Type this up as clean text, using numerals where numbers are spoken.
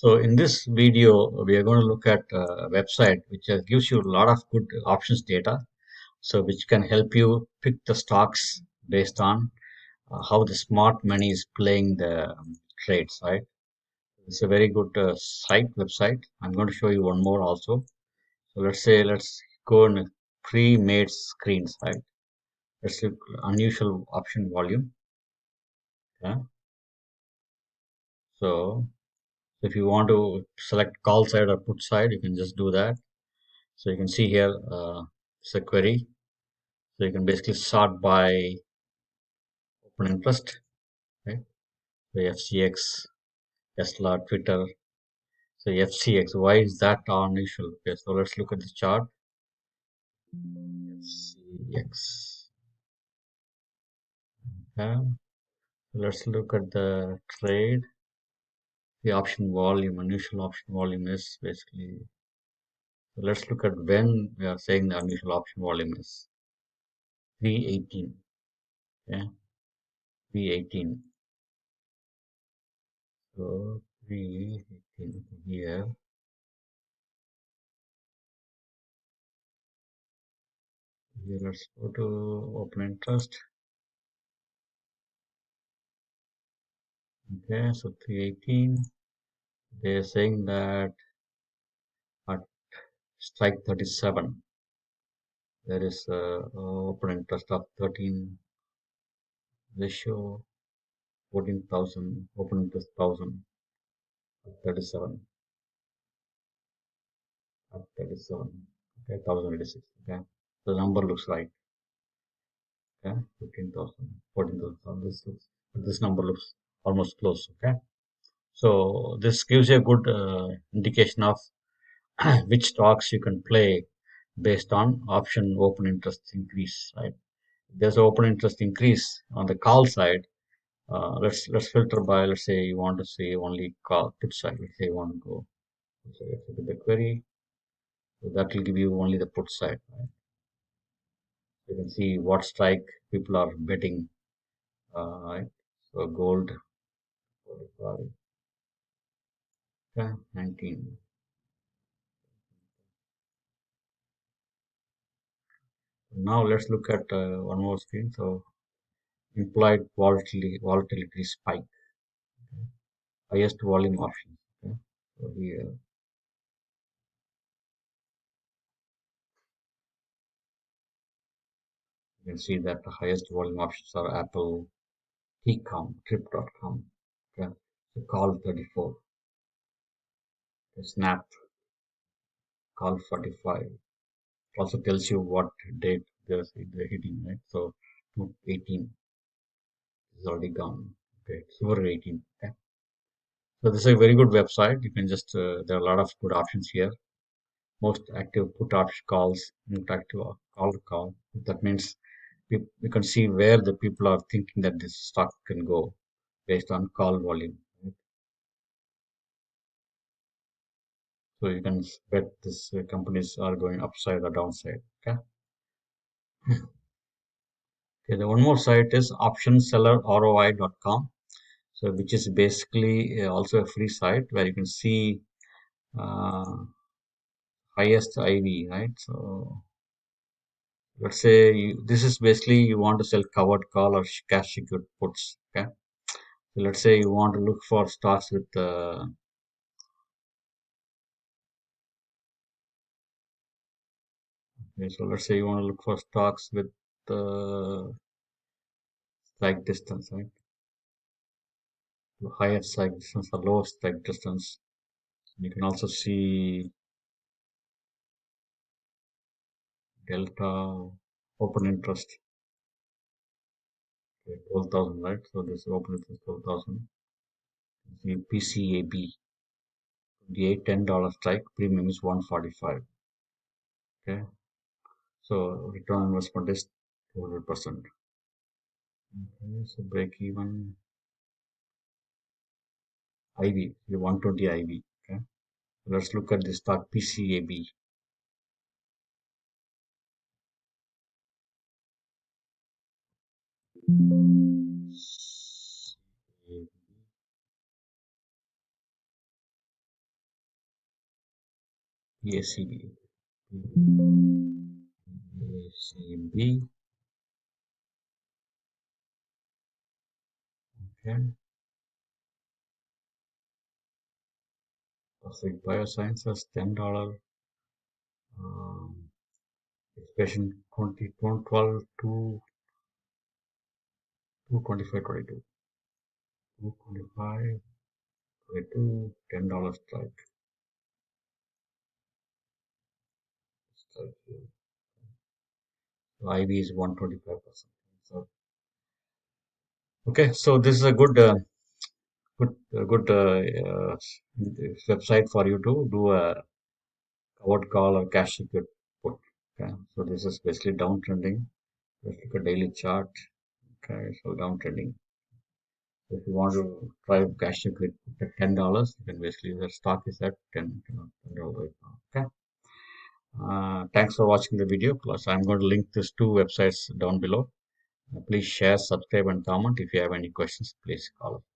So in this video, we are going to look at a website which gives you a lot of good options data. So which can help you pick the stocks based on how the smart money is playing the trades, right? It's a very good website. I'm going to show you one more also. So let's go in pre-made screens, right? Let's look unusual option volume. Yeah. So if you want to select call side or put side, you can just do that. So you can see here, it's a query. So you can basically sort by open interest, right? So FCX, Tesla, Twitter. So FCX, why is that unusual? Okay, so let's look at the chart. FCX. Okay. So let's look at the trade. The option volume, unusual option volume is basically. So let's look at when we are saying the unusual option volume is 318. Yeah, 318. So 318 here. Here, let's go to open interest. Okay, so 318. They're saying that at strike 37, there is open interest of 13 ratio 14,000, open interest 1,000 at 37, at 37. Okay, 1,086. Okay, the number looks right. Okay, 15,000, 14,000. This number looks almost close. Okay, so this gives you a good indication of which stocks you can play based on option open interest increase, right? There's open interest increase on the call side. Let's filter by, let's say you want to see only call put side. Let's say you want to go, so let's look at the query. So that will give you only the put side, right? You can see what strike people are betting, right? So gold, 45, okay, 19. Now let's look at one more screen. So implied volatility spike, highest volume options. Okay? So here you can see that the highest volume options are Apple, Tcom, Trip.com. Okay? So call 34, Snap, call 45. Also tells you what date they're hitting, right? So 18 is already gone. Okay, it's over 18. Okay? So this is a very good website. You can just there are a lot of good options here. Most active put option calls, active call. That means we can see where the people are thinking that this stock can go based on call volume. Right? So you can bet this companies are going upside or downside. Okay. Okay. The one more site is optionsellerroi.com. So which is basically also a free site where you can see uh, highest IV, right? So let's say this is basically you want to sell covered call or cash secured puts. Okay. So let's say you want to look for stocks with okay, so let's say you want to look for stocks with uh, strike distance, right? The higher strike distance or lower strike distance. You can also see delta open interest, okay, 12,000, right? So this open interest 12,000. See PCAB, 28 $10 strike, premium is 145. Okay, so return on investment is 200%. Okay, so break even IV, the 120 IV. Okay, let's look at the stock PCAB. ESCB. ESCB. Okay. Pacific Biosciences, $10. Um, expression 20, 12 to 225, 22. 225, 22, $10 strike. Strike here. So IV is 125%. So, okay, so this is a good website for you to do a covered call or cash secured put. Okay, so this is basically downtrending. Let's look at daily chart. Okay, so downtrending. If you want to try cash secured at $10, you can basically the stock is at $10 right now. Okay. Thanks for watching the video. Plus, I'm going to link these two websites down below. Please share, subscribe, and comment. If you have any questions, please call us.